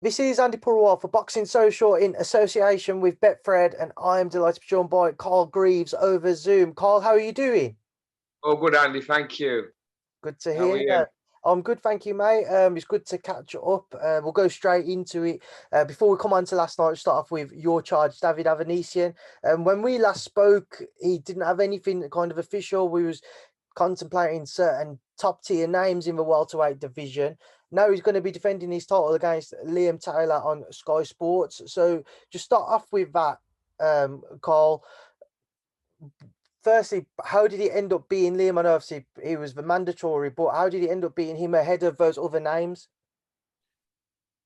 This is Andy Purewal for Boxing Social in association with Betfred, and I am delighted to be joined by Carl Greaves over Zoom. Carl, how are you doing? Oh, good, Andy. Thank you. Good to How are hear. you? I'm good, thank you, mate. It's good to catch up. We'll go straight into it. Before we come on to last night, we'll start off with your charge, David Avanesyan. When we last spoke, he didn't have anything kind of official. We was contemplating certain top tier names in the welterweight division. Now he's going to be defending his title against Liam Taylor on Sky Sports. So just start off with that, Carl. Firstly, how did it end up being Liam? I know obviously he was the mandatory, but how did it end up being him ahead of those other names?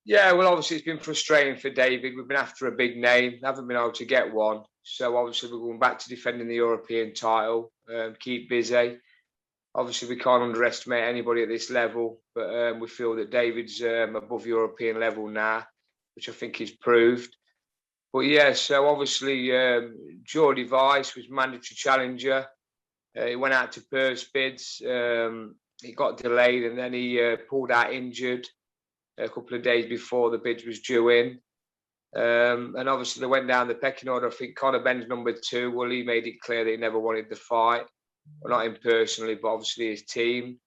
Yeah, well, obviously it's been frustrating for David. We've been after a big name, haven't been able to get one. So obviously we're going back to defending the European title. Keep busy. Obviously we can't underestimate anybody at this level, but we feel that David's above European level now, which I think he's proved. But yeah, so obviously Geordie Vice was mandatory challenger. He went out to purse bids. He got delayed and then he pulled out injured a couple of days before the bids was due in. And obviously they went down the pecking order. I think Conor Benn's number 2. Well, he made it clear that he never wanted the fight. Well, not him personally, but obviously his team.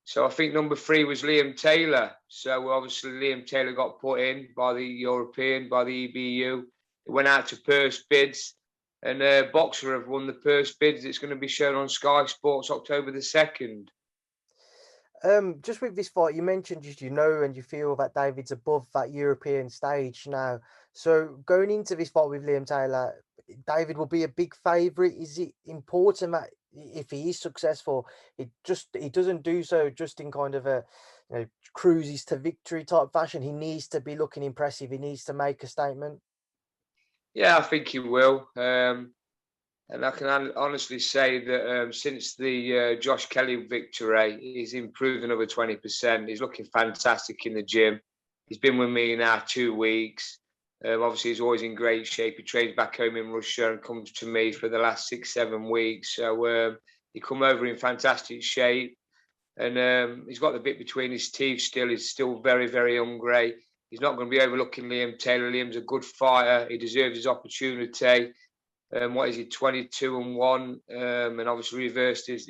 So I think number 3 was Liam Taylor. So obviously Liam Taylor got put in by the European, by the EBU. It went out to purse bids. And Boxer have won the purse bids. It's going to be shown on Sky Sports October the 2nd. Just with this fight, you mentioned just and you feel that David's above that European stage now. So going into this fight with Liam Taylor, David will be a big favourite. Is it important that if he is successful, he doesn't do so just in kind of a cruises to victory type fashion? He needs to be looking impressive. He needs to make a statement. Yeah, I think he will. And I can honestly say that since the Josh Kelly victory, he's improved another 20%. He's looking fantastic in the gym. He's been with me now 2 weeks. Obviously, he's always in great shape. He trains back home in Russia and comes to me for the last 6-7 weeks. So he come over in fantastic shape. And he's got the bit between his teeth still. He's still very, very hungry. He's not going to be overlooking Liam Taylor. Liam's a good fighter. He deserves his opportunity. What is he, 22-1, and obviously he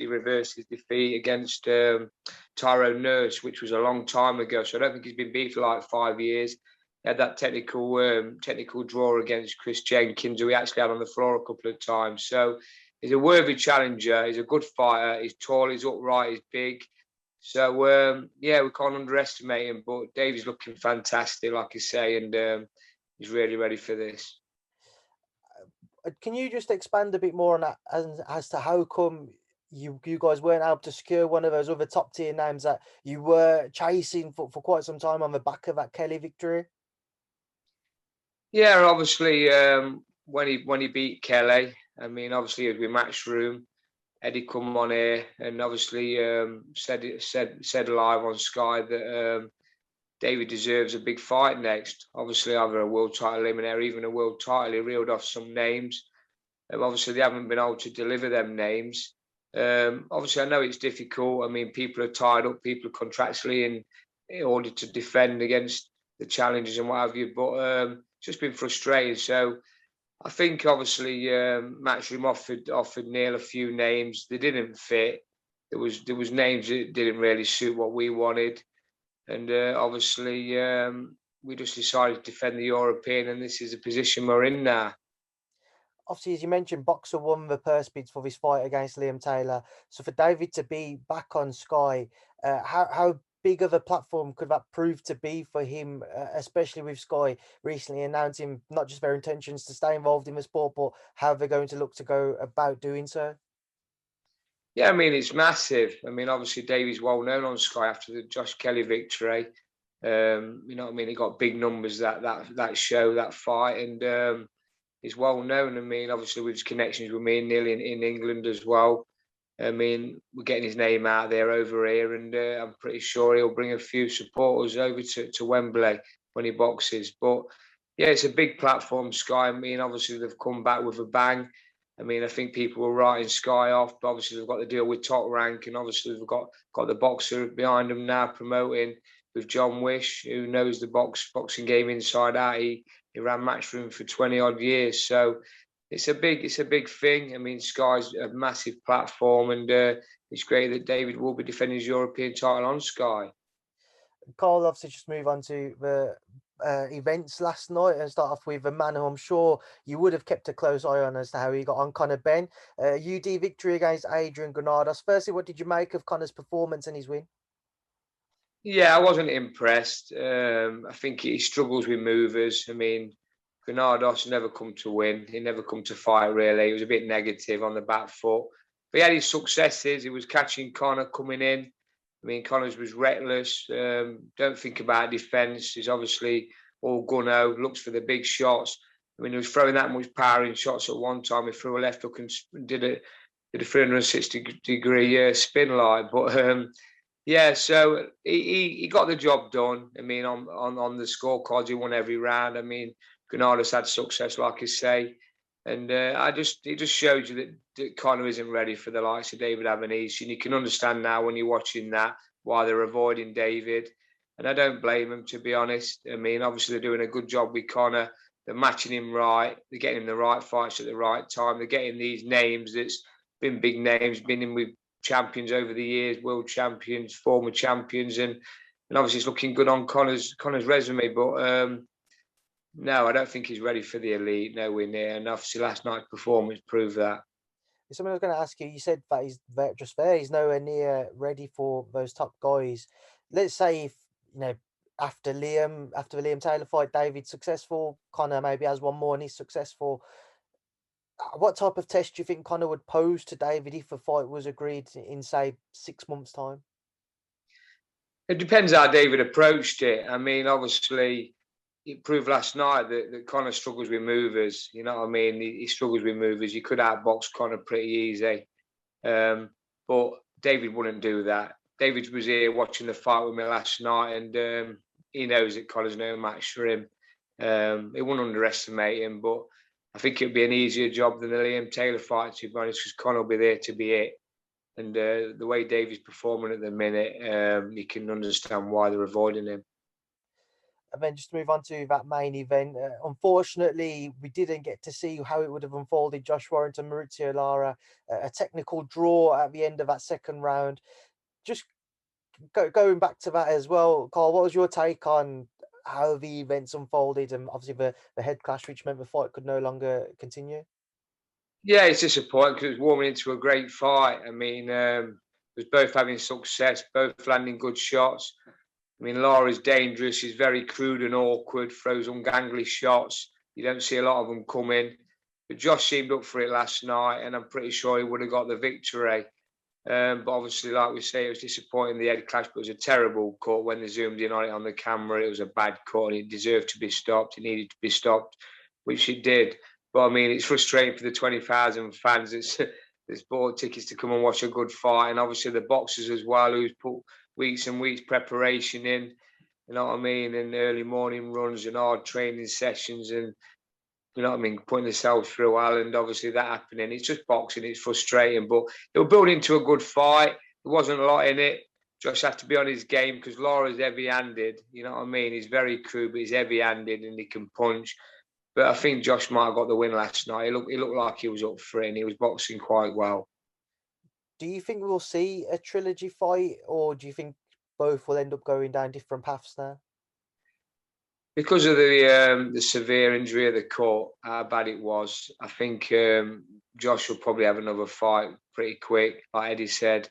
reversed his defeat against Tyrone Nurse, which was a long time ago. So I don't think he's been beat for like 5 years. He had that technical draw against Chris Jenkins, who he actually had on the floor a couple of times. So he's a worthy challenger. He's a good fighter. He's tall. He's upright. He's big. So yeah, we can't underestimate him. But David's looking fantastic, like I say, and he's really ready for this. Can you just expand a bit more on that as to how come you guys weren't able to secure one of those other top tier names that you were chasing for quite some time on the back of that Kelly victory? Yeah, obviously when he beat Kelly, I mean, obviously as we Matchroom, Eddie come on here and obviously said live on Sky that David deserves a big fight next. Obviously, either a world title eliminator, even a world title. He reeled off some names. Obviously, they haven't been able to deliver them names. Obviously, I know it's difficult. I mean, people are tied up, people are contractually in order to defend against the challenges and what have you. But it's just been frustrating. So I think obviously Matchroom offered Neil a few names. They didn't fit. There was names that didn't really suit what we wanted. And obviously, we just decided to defend the European, and this is the position we're in now. Obviously, as you mentioned, Boxer won the purse bids for this fight against Liam Taylor. So for David to be back on Sky, how big of a platform could that prove to be for him, especially with Sky recently announcing not just their intentions to stay involved in the sport, but how they're going to look to go about doing so? Yeah, I mean, it's massive. I mean, obviously, David's well known on Sky after the Josh Kelly victory. You know what I mean? He got big numbers that show, that fight, and he's well known. I mean, obviously, with his connections with me and Neil in England as well. I mean, we're getting his name out there over here, and I'm pretty sure he'll bring a few supporters over to Wembley when he boxes. But yeah, it's a big platform, Sky. I mean, obviously, they've come back with a bang. I mean, I think people were writing Sky off, but obviously they've got the deal with Top Rank, and obviously they've got the boxer behind them now promoting with John Wish, who knows the boxing game inside out. He ran Matchroom for 20 odd years, so it's a big thing. I mean, Sky's a massive platform, and it's great that David will be defending his European title on Sky. Carl, obviously, just move on to the events last night and start off with a man who I'm sure you would have kept a close eye on as to how he got on, Conor Benn. UD victory against Adrian Granados. Firstly, what did you make of Conor's performance and his win? Yeah, I wasn't impressed. I think he struggles with movers. I mean, Granados never come to win. He never come to fight, really. He was a bit negative on the back foot. But he had his successes. He was catching Conor coming in. I mean, Connors was reckless. Don't think about defence. He's obviously all gun-ho, looks for the big shots. I mean, he was throwing that much power in shots at one time. He threw a left hook and did a 360-degree spin like. But yeah, so he got the job done. I mean, on the scorecards, he won every round. I mean, Granados had success, like I say. And it just shows you that Conor isn't ready for the likes of David Avanesyan. You can understand now when you're watching that why they're avoiding David. And I don't blame them, to be honest. I mean, obviously they're doing a good job with Conor. They're matching him right. They're getting him the right fights at the right time. They're getting these names that's been big names, been in with champions over the years, world champions, former champions. And obviously it's looking good on Conor's resume. But no, I don't think he's ready for the elite, nowhere near. And obviously last night's performance proved that. Something I was going to ask you, you said that he's just fair. He's nowhere near ready for those top guys. Let's say if, after the Liam Taylor fight, David's successful, Conor maybe has one more and he's successful. What type of test do you think Conor would pose to David if a fight was agreed in, say, 6 months' time? It depends how David approached it. I mean, obviously, it proved last night that Conor struggles with movers. You know what I mean? He struggles with movers. You could outbox Conor pretty easy. But David wouldn't do that. David was here watching the fight with me last night, and he knows that Conor's no match for him. He wouldn't underestimate him, but I think it'd be an easier job than the Liam Taylor fight, to be honest, because Conor will be there to be it. And the way David's performing at the minute, you can understand why they're avoiding him. And then just to move on to that main event, unfortunately, we didn't get to see how it would have unfolded. Josh Warrington, Maurizio Lara, a technical draw at the end of that second round. Just going back to that as well, Carl, what was your take on how the events unfolded and obviously the head clash, which meant the fight could no longer continue? Yeah, it's disappointing because it was warming into a great fight. I mean, it was both having success, both landing good shots. I mean, Lara's dangerous. She's very crude and awkward, throws ungangly shots. You don't see a lot of them coming. But Josh seemed up for it last night, and I'm pretty sure he would have got the victory. But obviously, like we say, it was disappointing, the head clash, but it was a terrible cut when they zoomed in on it on the camera. It was a bad cut, and it deserved to be stopped. It needed to be stopped, which it did. But I mean, it's frustrating for the 20,000 fans that's bought tickets to come and watch a good fight, and obviously the boxers as well, who's put weeks and weeks preparation in, you know what I mean, and early morning runs and hard training sessions, and you know what I mean, putting themselves through hell, and obviously that happening. It's just boxing, it's frustrating, but it'll build into a good fight. There wasn't a lot in it. Josh had to be on his game because Lara's heavy-handed, you know what I mean? He's very crude, but he's heavy-handed and he can punch. But I think Josh might have got the win last night. He looked like he was up for it, and he was boxing quite well. Do you think we'll see a trilogy fight, or do you think both will end up going down different paths now? Because of the severe injury of the cut, how bad it was, I think Josh will probably have another fight pretty quick. Like Eddie said,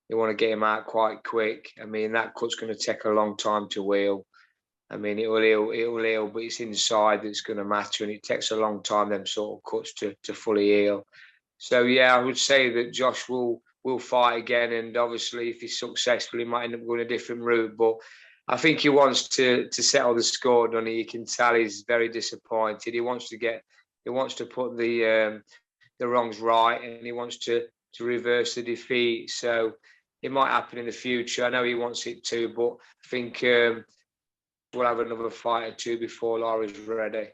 they want to get him out quite quick. I mean, that cut's going to take a long time to heal. I mean, it will heal, but it's inside that's going to matter, and it takes a long time, them sort of cuts to fully heal. So, yeah, I would say that Josh will fight again, and obviously if he's successful, he might end up going a different route, but I think he wants to settle the score, Donny. You can tell he's very disappointed. He wants to put the wrongs right, and he wants to reverse the defeat. So it might happen in the future. I know he wants it to, but I think we'll have another fight or two before Lara's ready.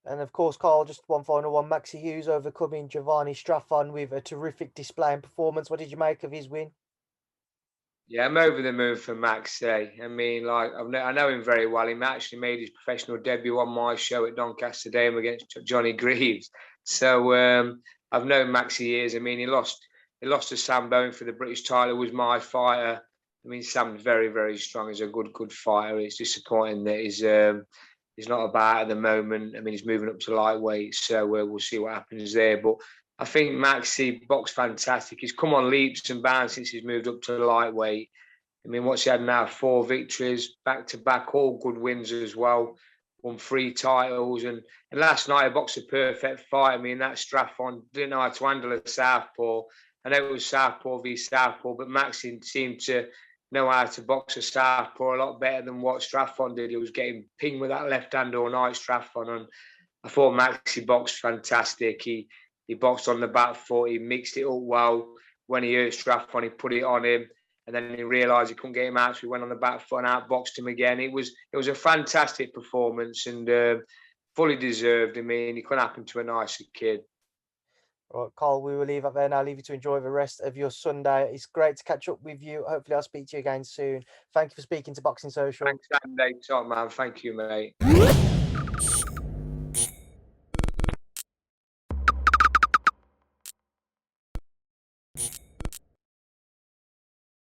And of course, Carl, just one final one. Maxi Hughes overcoming Giovanni Straffon with a terrific display and performance. What did you make of his win? Yeah, I'm over the moon for Maxi. I mean, like I know him very well. He actually made his professional debut on my show at Doncaster Dame against Johnny Greaves. So I've known Maxi years. I mean, he lost to Sam Bowen for the British title. Was my fighter. I mean, Sam's very, very strong. He's a good fighter. It's disappointing that he's not about at the moment. I mean, he's moving up to lightweight, so we'll see what happens there. But I think Maxi boxed fantastic. He's come on leaps and bounds since he's moved up to lightweight. I mean, what's he had now? 4 victories, back to back, all good wins as well. Won 3 titles, and last night he boxed a perfect fight. I mean, that Straffon didn't know how to handle a southpaw. I know it was southpaw v southpaw, but Maxi seemed to know how to box a southpaw a lot better than what Straffon did. He was getting pinged with that left hand all night, Straffon, and I thought Maxi boxed fantastic. He boxed on the back foot. He mixed it up well. When he hurt Straffon, he put it on him, and then he realised he couldn't get him out, so he went on the back foot and outboxed him again. It was a fantastic performance and fully deserved. I mean, it couldn't happen to a nicer kid. Right, Carl, we will leave it there now. Leave you to enjoy the rest of your Sunday. It's great to catch up with you. Hopefully, I'll speak to you again soon. Thank you for speaking to Boxing Social. Thanks, Andy. Top man. Thank you, mate.